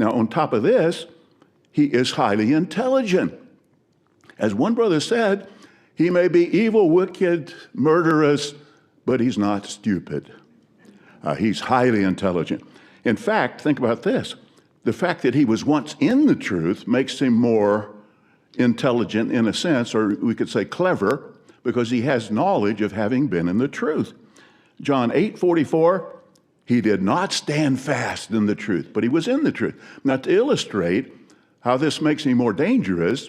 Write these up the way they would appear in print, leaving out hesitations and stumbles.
Now, on top of this, he is highly intelligent. As one brother said, he may be evil, wicked, murderous, but he's not stupid. He's highly intelligent. In fact, think about this. The fact that he was once in the truth makes him more intelligent in a sense, or we could say clever, because he has knowledge of having been in the truth. John 8:44, he did not stand fast in the truth, but he was in the truth. Now, to illustrate how this makes him more dangerous,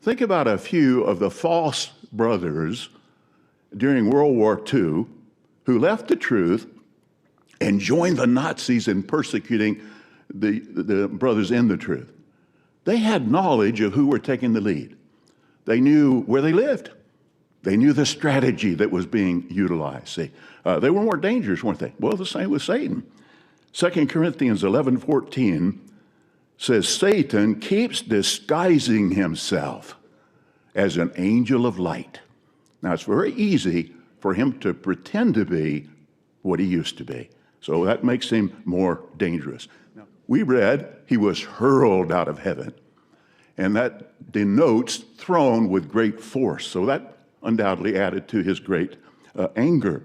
think about a few of the false brothers during World War II who left the truth and joined the Nazis in persecuting the brothers in the truth. They had knowledge of who were taking the lead. They knew where they lived. They knew the strategy that was being utilized. See, they were more dangerous, weren't they? Well, the same with Satan. 2 Corinthians 11:14 says, Satan keeps disguising himself as an angel of light. Now, it's very easy for him to pretend to be what he used to be. So that makes him more dangerous. We read he was hurled out of heaven, and that denotes thrown with great force. So that undoubtedly added to his great anger.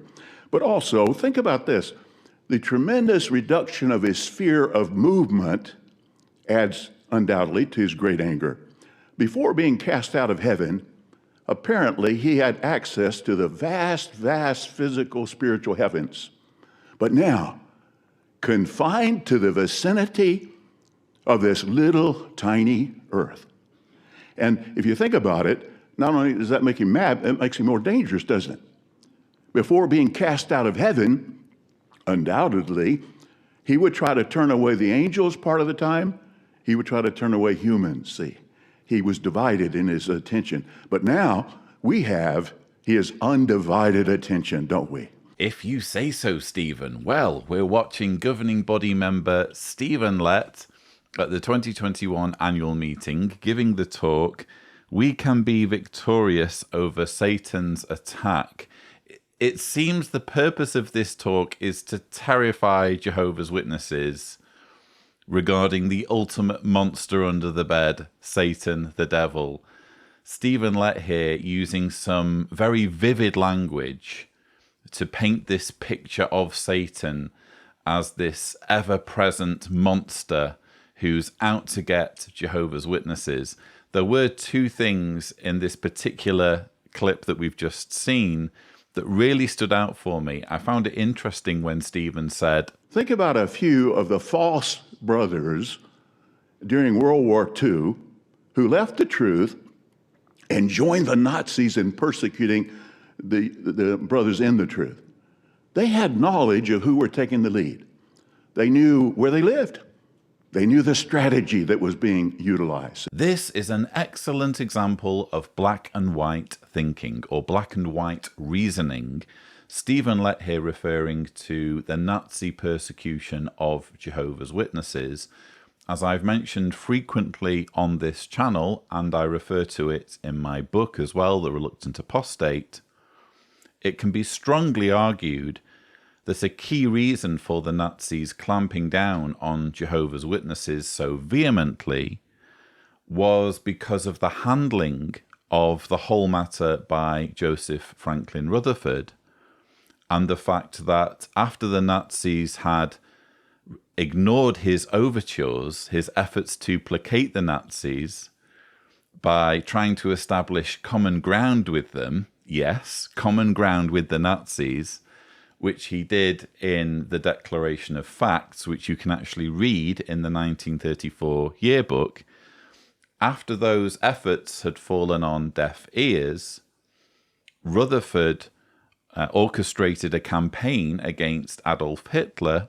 But also, think about this. The tremendous reduction of his sphere of movement adds undoubtedly to his great anger. Before being cast out of heaven, apparently he had access to the vast, vast physical, spiritual heavens. But now, confined to the vicinity of this little tiny earth. And if you think about it, not only does that make him mad, it makes him more dangerous, doesn't it? Before being cast out of heaven, undoubtedly, he would try to turn away the angels part of the time. He would try to turn away humans, see. He was divided in his attention. But now we have his undivided attention, don't we? If you say so, Stephen. Well, we're watching governing body member Stephen Lett at the 2021 annual meeting giving the talk, We Can Be Victorious Over Satan's Attack. It seems the purpose of this talk is to terrify Jehovah's Witnesses regarding the ultimate monster under the bed, Satan, the devil. Stephen Lett here using some very vivid language to paint this picture of Satan as this ever-present monster who's out to get Jehovah's Witnesses. There were two things in this particular clip that we've just seen that really stood out for me. I found it interesting when Stephen said, think about a few of the false brothers during World War II who left the truth and joined the Nazis in persecuting the brothers in the truth. They had knowledge of who were taking the lead. They knew where they lived. They knew the strategy that was being utilized. This is an excellent example of black and white thinking, or black and white reasoning. Stephen Lett here referring to the Nazi persecution of Jehovah's Witnesses. As I've mentioned frequently on this channel, and I refer to it in my book as well, The Reluctant Apostate, it can be strongly argued that a key reason for the Nazis clamping down on Jehovah's Witnesses so vehemently was because of the handling of the whole matter by Joseph Franklin Rutherford, and the fact that after the Nazis had ignored his overtures, his efforts to placate the Nazis by trying to establish common ground with them, yes, common ground with the Nazis, which he did in the Declaration of Facts, which you can actually read in the 1934 yearbook. After those efforts had fallen on deaf ears, Rutherford orchestrated a campaign against Adolf Hitler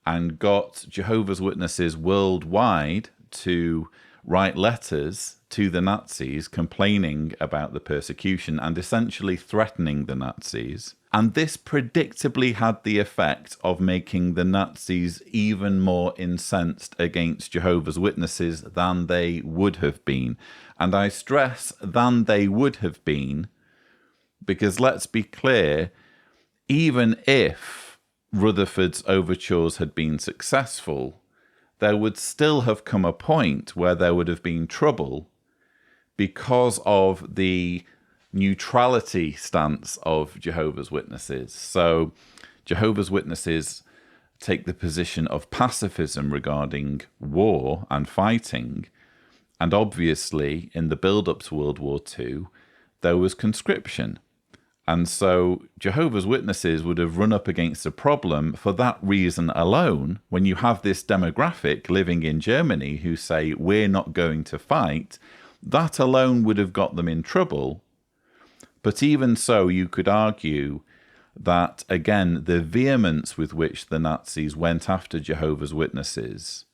and got Jehovah's Witnesses worldwide to write letters to the Nazis complaining about the persecution and essentially threatening the Nazis. And this predictably had the effect of making the Nazis even more incensed against Jehovah's Witnesses than they would have been. And I stress than they would have been, because let's be clear, even if Rutherford's overtures had been successful, there would still have come a point where there would have been trouble because of the neutrality stance of Jehovah's Witnesses. So Jehovah's Witnesses take the position of pacifism regarding war and fighting. And obviously, in the build-up to World War II, there was conscription. And so Jehovah's Witnesses would have run up against a problem for that reason alone. When you have this demographic living in Germany who say, we're not going to fight, that alone would have got them in trouble. But even so, you could argue that, again, the vehemence with which the Nazis went after Jehovah's Witnesses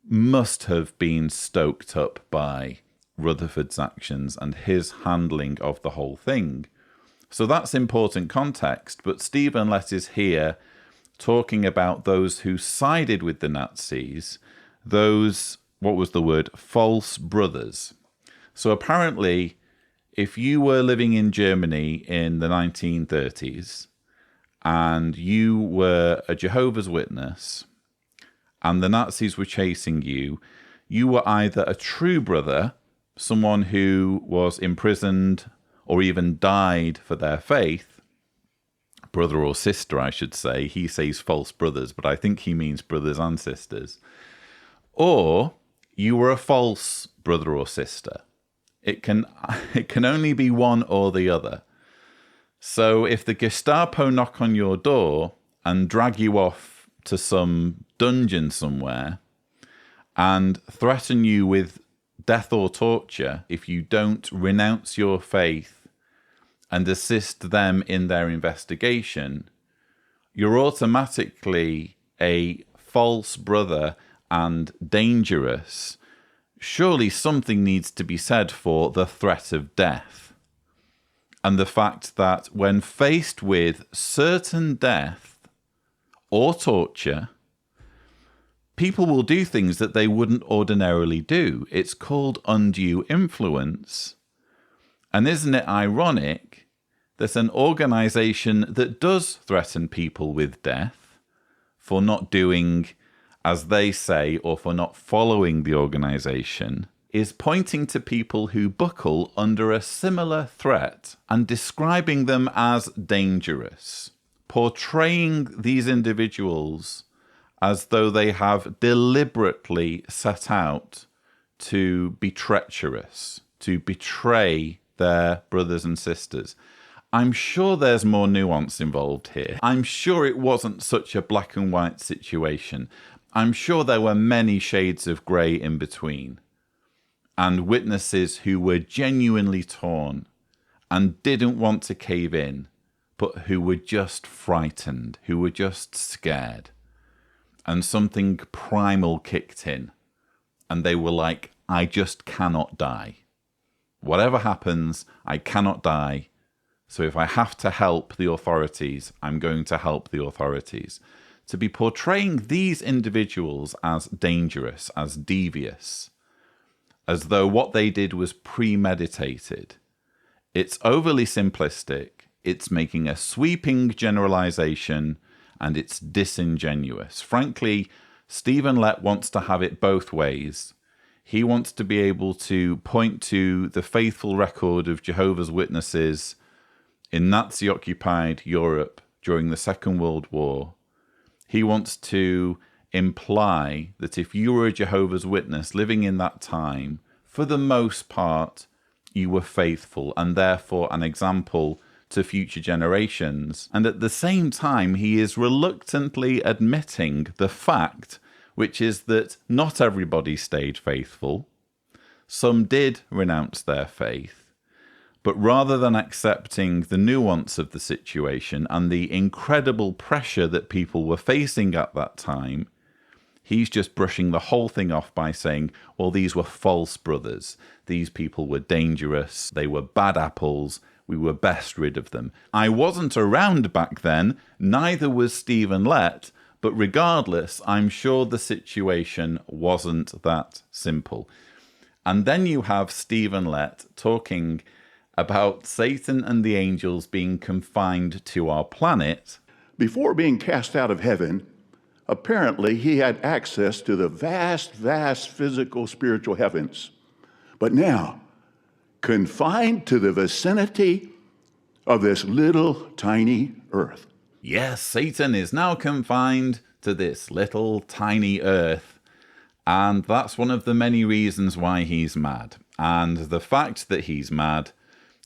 must have been stoked up by Rutherford's actions and his handling of the whole thing. So that's important context, but Stephen Lett is here talking about those who sided with the Nazis, those, what was the word, false brothers. So apparently, if you were living in Germany in the 1930s and you were a Jehovah's Witness and the Nazis were chasing you, you were either a true brother, someone who was imprisoned or even died for their faith, brother or sister, I should say. He says false brothers, but I think he means brothers and sisters. Or you were a false brother or sister. It can only be one or the other. So if the Gestapo knock on your door and drag you off to some dungeon somewhere and threaten you with death or torture if you don't renounce your faith and assist them in their investigation, you're automatically a false brother and dangerous. Surely something needs to be said for the threat of death and the fact that when faced with certain death or torture, people will do things that they wouldn't ordinarily do. It's called undue influence. And isn't it ironic that an organization that does threaten people with death for not doing as they say or for not following the organization is pointing to people who buckle under a similar threat and describing them as dangerous, portraying these individuals as though they have deliberately set out to be treacherous, to betray their brothers and sisters. I'm sure there's more nuance involved here. I'm sure it wasn't such a black and white situation. I'm sure there were many shades of grey in between, and witnesses who were genuinely torn and didn't want to cave in, but who were just frightened, who were just scared. And something primal kicked in, and they were like, I just cannot die. Whatever happens, I cannot die. So if I have to help the authorities, I'm going to help the authorities. To be portraying these individuals as dangerous, as devious, as though what they did was premeditated, it's overly simplistic, it's making a sweeping generalization, and it's disingenuous. Frankly, Stephen Lett wants to have it both ways. He wants to be able to point to the faithful record of Jehovah's Witnesses in Nazi-occupied Europe during the Second World War. He wants to imply that if you were a Jehovah's Witness living in that time, for the most part, you were faithful and therefore an example to future generations. And at the same time, he is reluctantly admitting the fact, which is that not everybody stayed faithful. Some did renounce their faith. But rather than accepting the nuance of the situation and the incredible pressure that people were facing at that time, he's just brushing the whole thing off by saying, well, these were false brothers. These people were dangerous. They were bad apples. We were best rid of them. I wasn't around back then. Neither was Stephen Lett. But regardless, I'm sure the situation wasn't that simple. And then you have Stephen Lett talking about Satan and the angels being confined to our planet. Before being cast out of heaven, Apparently, he had access to the vast, vast physical, spiritual heavens. But now, confined to the vicinity of this little tiny earth. Yes, Satan is now confined to this little tiny earth. And that's one of the many reasons why he's mad. And the fact that he's mad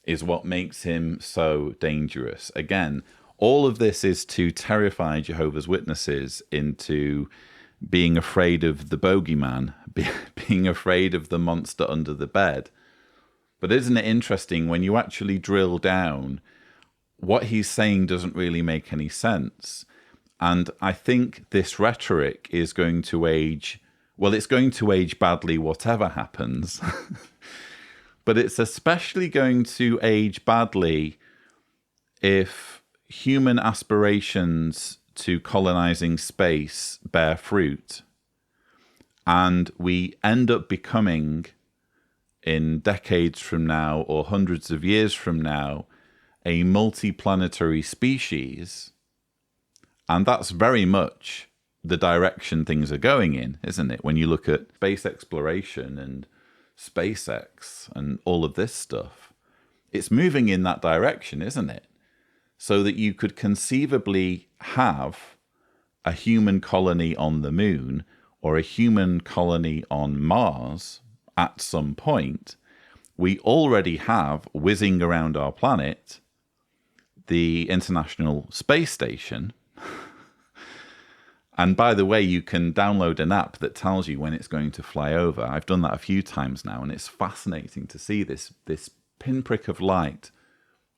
is what makes him so dangerous. Again, all of this is to terrify Jehovah's Witnesses into being afraid of the bogeyman, being afraid of the monster under the bed. But isn't it interesting when you actually drill down, what he's saying doesn't really make any sense. And I think this rhetoric is going to age, well, it's going to age badly whatever happens. But it's especially going to age badly if human aspirations to colonizing space bear fruit and we end up becoming, in decades from now or hundreds of years from now, a multiplanetary species. And that's very much the direction things are going in, isn't it? When you look at space exploration and SpaceX and all of this stuff, it's moving in that direction, isn't it? So that you could conceivably have a human colony on the moon or a human colony on Mars at some point. We already have, whizzing around our planet, the International Space Station. And by the way, you can download an app that tells you when it's going to fly over. I've done that a few times now, and it's fascinating to see this pinprick of light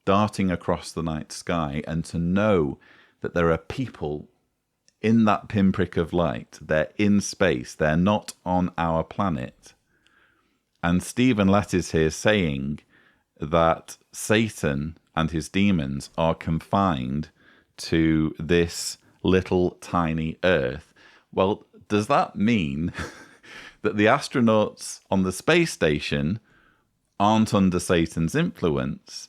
darting across the night sky, and to know that there are people in that pinprick of light. They're in space. They're not on our planet. And Stephen Lett is here saying that Satan and his demons are confined to this little tiny earth. Well, does that mean that the astronauts on the space station aren't under Satan's influence?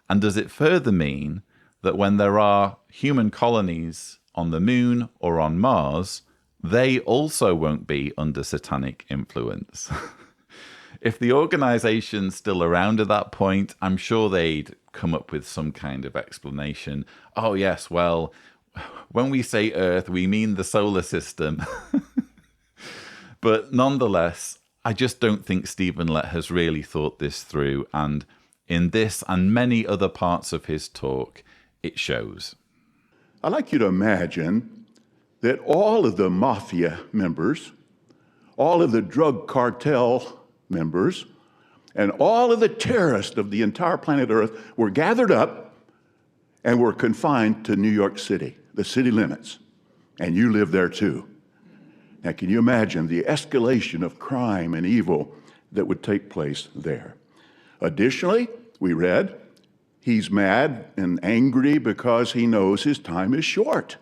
And does it further mean that when there are human colonies on the moon or on Mars, they also won't be under satanic influence? If the organization's still around at that point, I'm sure they'd come up with some kind of explanation. Oh, yes, well, when we say Earth, we mean the solar system. But nonetheless, I just don't think Stephen Lett has really thought this through. And in this and many other parts of his talk, it shows. I'd like you to imagine that all of the mafia members, all of the drug cartel members, and all of the terrorists of the entire planet Earth were gathered up and were confined to New York City, the city limits. And you live there too. Now, can you imagine the escalation of crime and evil that would take place there? Additionally, we read, he's mad and angry because he knows his time is short.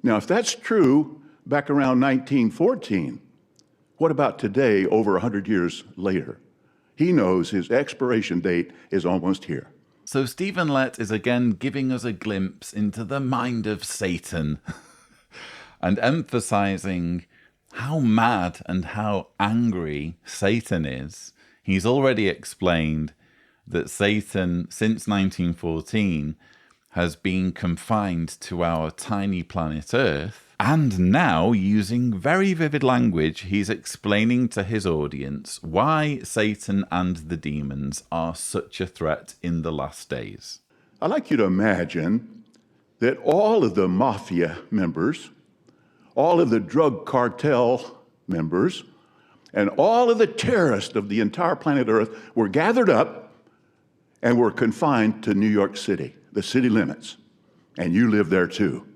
Now, if that's true back around 1914, what about today, over 100 years later? He knows his expiration date is almost here. So Stephen Lett is again giving us a glimpse into the mind of Satan and emphasizing how mad and how angry Satan is. He's already explained that Satan, since 1914, has been confined to our tiny planet Earth. And now, using very vivid language, he's explaining to his audience why Satan and the demons are such a threat in the last days. I'd like you to imagine that all of the mafia members, all of the drug cartel members, and all of the terrorists of the entire planet Earth were gathered up and were confined to New York City, the city limits. And you live there too.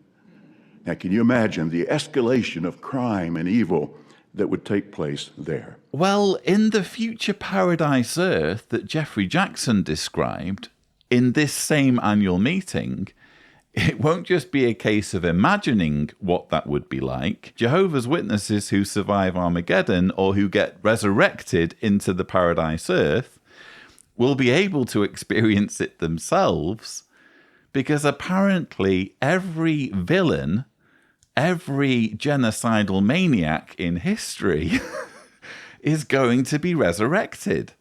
Now, can you imagine the escalation of crime and evil that would take place there? Well, in the future paradise Earth that Jeffrey Jackson described in this same annual meeting, it won't just be a case of imagining what that would be like. Jehovah's Witnesses who survive Armageddon or who get resurrected into the paradise Earth will be able to experience it themselves, because apparently every villain, every genocidal maniac in history is going to be resurrected.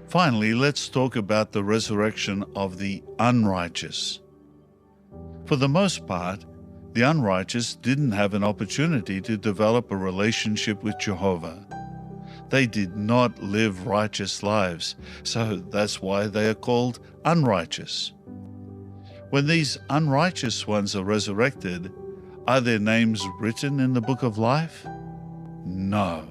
Finally, let's talk about the resurrection of the unrighteous. For the most part, the unrighteous didn't have an opportunity to develop a relationship with Jehovah. They did not live righteous lives, so that's why they are called unrighteous. When these unrighteous ones are resurrected, are their names written in the book of life? No.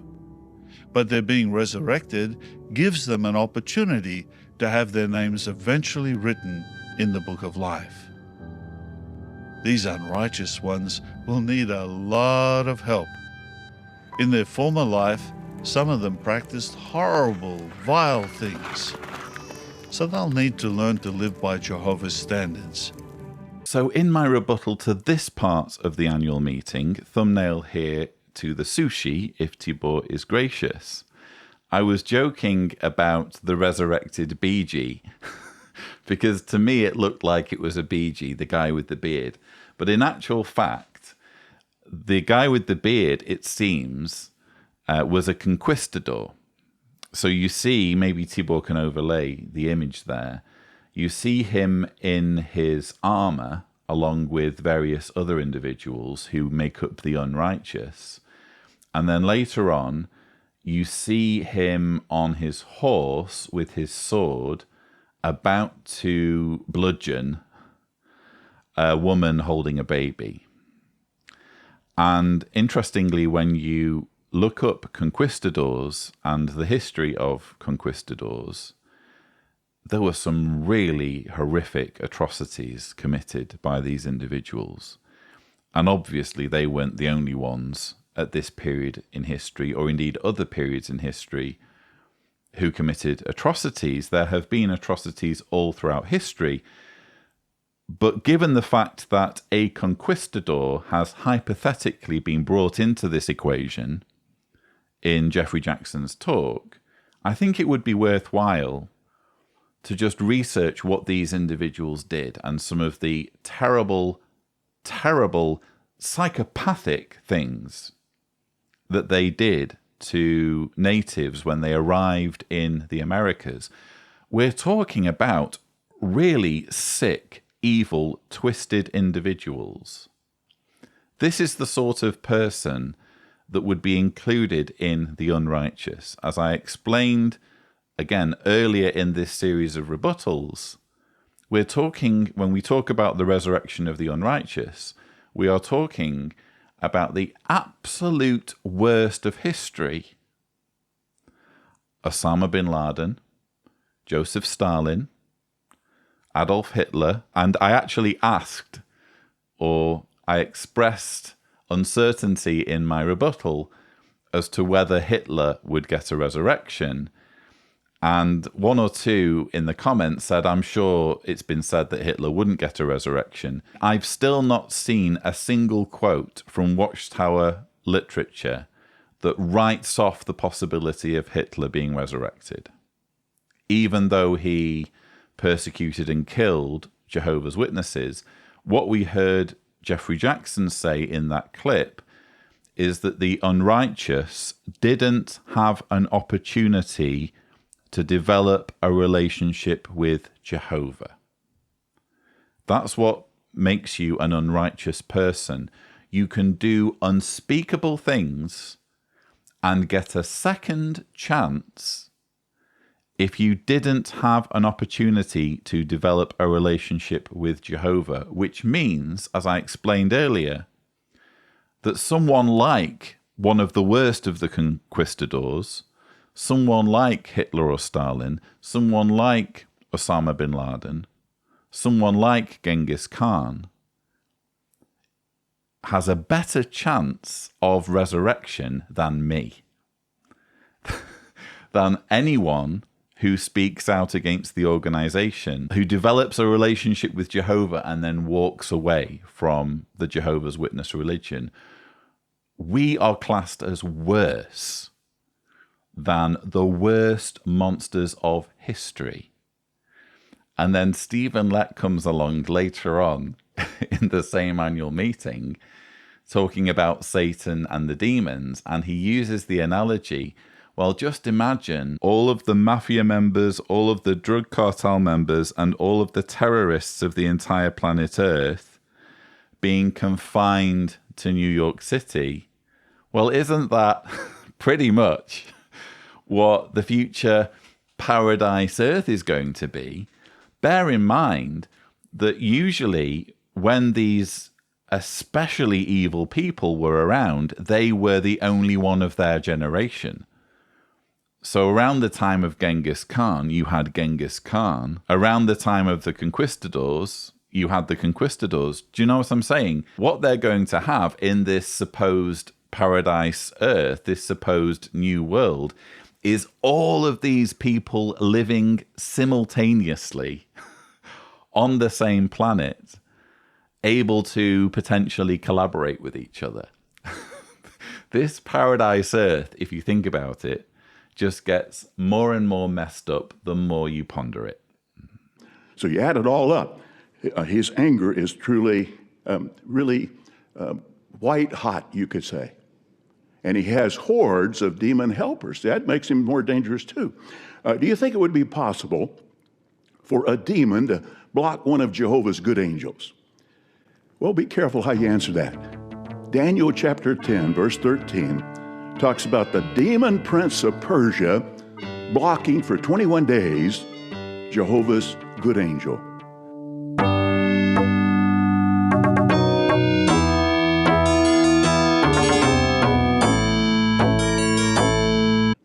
But their being resurrected gives them an opportunity to have their names eventually written in the book of life. These unrighteous ones will need a lot of help. In their former life, some of them practiced horrible, vile things. So they'll need to learn to live by Jehovah's standards. So in my rebuttal to this part of the annual meeting, thumbnail here to the sushi, if Tibor is gracious, I was joking about the resurrected BG, because to me it looked like it was a BG, the guy with the beard. But in actual fact, the guy with the beard, it seems, was a conquistador. So you see, maybe Tibor can overlay the image there. You see him in his armor, along with various other individuals who make up the unrighteous. And then later on, you see him on his horse with his sword, about to bludgeon a woman holding a baby. And interestingly, when you look up conquistadors and the history of conquistadors, there were some really horrific atrocities committed by these individuals. And obviously they weren't the only ones at this period in history, or indeed other periods in history, who committed atrocities. There have been atrocities all throughout history. But given the fact that a conquistador has hypothetically been brought into this equation in Jeffrey Jackson's talk, I think it would be worthwhile to just research what these individuals did and some of the terrible, terrible, psychopathic things that they did to natives when they arrived in the Americas. We're talking about really sick, evil, twisted individuals. This is the sort of person that would be included in the unrighteous. As I explained again earlier in this series of rebuttals, we're talking, when we talk about the resurrection of the unrighteous, we are talking about the absolute worst of history. Osama bin Laden, Joseph Stalin, Adolf Hitler, and I actually asked, or I expressed uncertainty in my rebuttal as to whether Hitler would get a resurrection. And one or two in the comments said, I'm sure it's been said that Hitler wouldn't get a resurrection. I've still not seen a single quote from Watchtower literature that writes off the possibility of Hitler being resurrected, even though he persecuted and killed Jehovah's Witnesses. What we heard Jeffrey Jackson say in that clip is that the unrighteous didn't have an opportunity to develop a relationship with Jehovah. That's what makes you an unrighteous person. You can do unspeakable things and get a second chance if you didn't have an opportunity to develop a relationship with Jehovah, which means, as I explained earlier, that someone like one of the worst of the conquistadors, someone like Hitler or Stalin, someone like Osama bin Laden, someone like Genghis Khan, has a better chance of resurrection than me, than anyone who speaks out against the organization, who develops a relationship with Jehovah and then walks away from the Jehovah's Witness religion. We are classed as worse than the worst monsters of history. And then Stephen Lett comes along later on in the same annual meeting talking about Satan and the demons, and he uses the analogy, well, just imagine all of the mafia members, all of the drug cartel members, and all of the terrorists of the entire planet Earth being confined to New York City. Well, isn't that pretty much what the future paradise Earth is going to be? Bear in mind that usually when these especially evil people were around, they were the only one of their generation. So around the time of Genghis Khan, you had Genghis Khan. Around the time of the conquistadors, you had the conquistadors. Do you know what I'm saying? What they're going to have in this supposed paradise Earth, this supposed new world, is all of these people living simultaneously on the same planet, able to potentially collaborate with each other. This paradise Earth, if you think about it, just gets more and more messed up the more you ponder it. So you add it all up. His anger is truly, really white hot, you could say. And he has hordes of demon helpers. That makes him more dangerous too. Do you think it would be possible for a demon to block one of Jehovah's good angels? Well, be careful how you answer that. Daniel chapter 10, verse 13, talks about the demon prince of Persia blocking for 21 days Jehovah's good angel.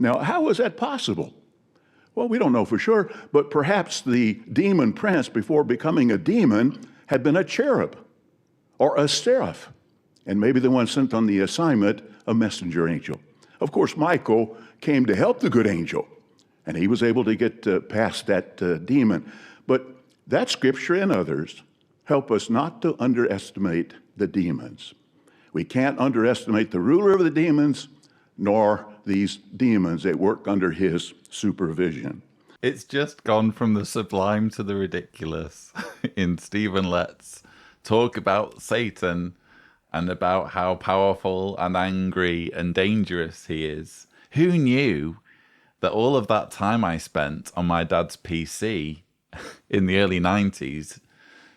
Now, how is that possible? Well, we don't know for sure, but perhaps the demon prince, before becoming a demon, had been a cherub or a seraph, and maybe the one sent on the assignment, a messenger angel. Of course, Michael came to help the good angel, and he was able to get past that demon. But that scripture and others help us not to underestimate the demons. We can't underestimate the ruler of the demons, nor these demons that work under his supervision. It's just gone from the sublime to the ridiculous in Stephen Lett's talk about Satan and about how powerful and angry and dangerous he is. Who knew that all of that time I spent on my dad's PC in the early 90s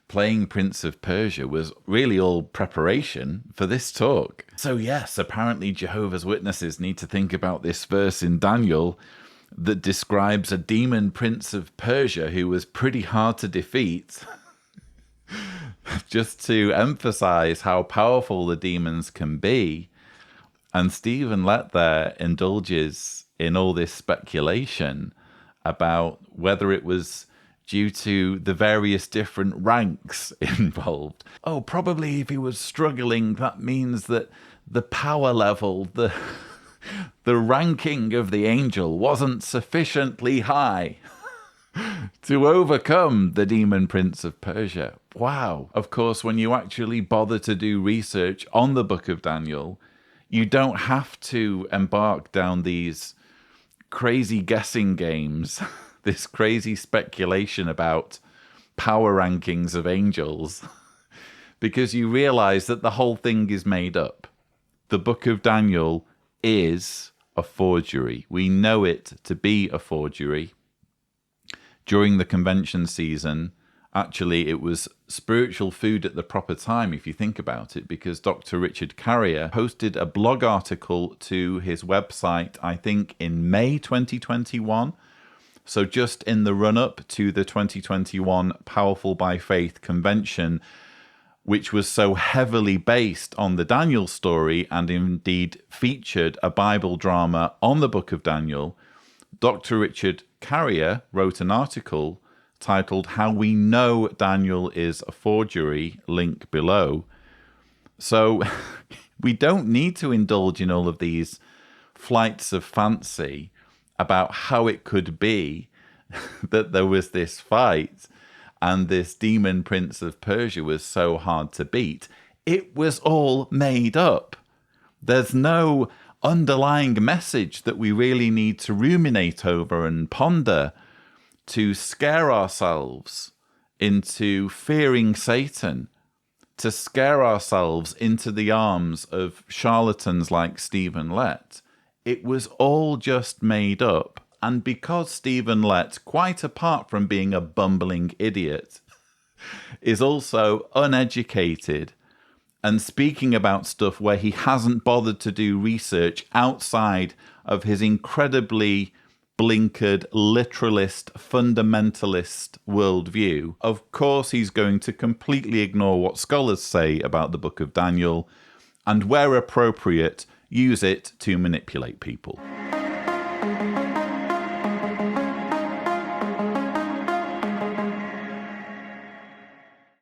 playing Prince of Persia was really all preparation for this talk? So yes, apparently Jehovah's Witnesses need to think about this verse in Daniel that describes a demon prince of Persia who was pretty hard to defeat, just to emphasize how powerful the demons can be. And Stephen Lett there indulges in all this speculation about whether it was due to the various different ranks involved. Oh, probably if he was struggling, that means that the power level, the ranking of the angel wasn't sufficiently high to overcome the demon prince of Persia. Wow. Of course, when you actually bother to do research on the book of Daniel, you don't have to embark down these crazy guessing games, this crazy speculation about power rankings of angels, because you realize that the whole thing is made up. The book of Daniel is a forgery. We know it to be a forgery. During the convention season, actually, it was spiritual food at the proper time, if you think about it, because Dr. Richard Carrier posted a blog article to his website, I think, in May 2021. So just in the run-up to the 2021 Powerful by Faith convention, which was so heavily based on the Daniel story and indeed featured a Bible drama on the book of Daniel, Dr. Richard Carrier wrote an article titled How We Know Daniel is a Forgery, link below. So we don't need to indulge in all of these flights of fancy about how it could be that there was this fight and this demon prince of Persia was so hard to beat. It was all made up. There's no underlying message that we really need to ruminate over and ponder to scare ourselves into fearing Satan, to scare ourselves into the arms of charlatans like Stephen Lett. It was all just made up. And because Stephen Lett, quite apart from being a bumbling idiot, is also uneducated and speaking about stuff where he hasn't bothered to do research outside of his incredibly blinkered, literalist, fundamentalist worldview, of course he's going to completely ignore what scholars say about the book of Daniel, and where appropriate, use it to manipulate people.